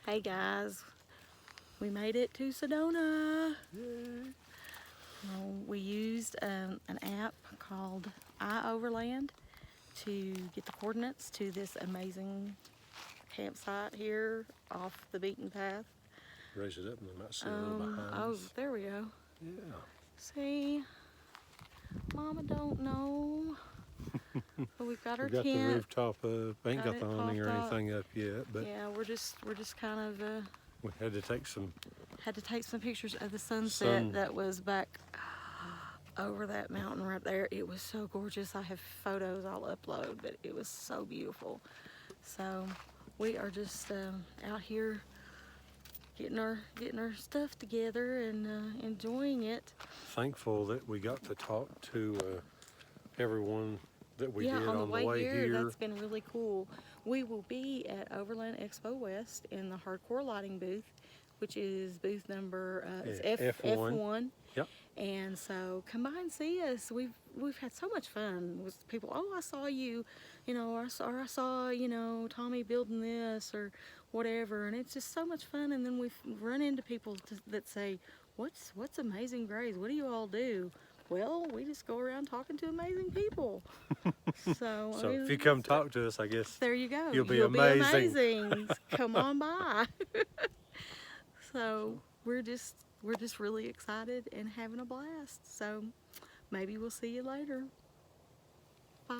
Hey guys, we made it to Sedona. Yay. We used an app called Overland to get the coordinates to this amazing campsite here off the beaten path. Raise it up and they might see a little behind Oh, us. there we go. Yeah. See, Mama don't know. But we've got our We got tent. the rooftop up. Ain't got it the awning or popped up. anything up yet, but Yeah, we're just kind of we had to take some. had to take some pictures of the sunset that was back over that mountain right there. It was so gorgeous. I have photos I'll upload, but it was so beautiful. So we are just out here getting our stuff together and enjoying it. Thankful that we got to talk to everyone that we did on the way here. here. That's been really cool. We will be at Overland Expo West in the hardcore lighting booth, which is booth number F1. Yep. And so come by and see us. We've had so much fun with people. Oh, I saw you, or I saw Tommy building this or whatever, and it's just so much fun. And then we've run into people that say, "What's Amazing Grace? What do you all do?" Well, we just go around talking to amazing people. So If you come talk to us, I guess there you go. You'll be amazing. amazing. Come on by. So we're just really excited and having a blast. So maybe we'll see you later. Bye.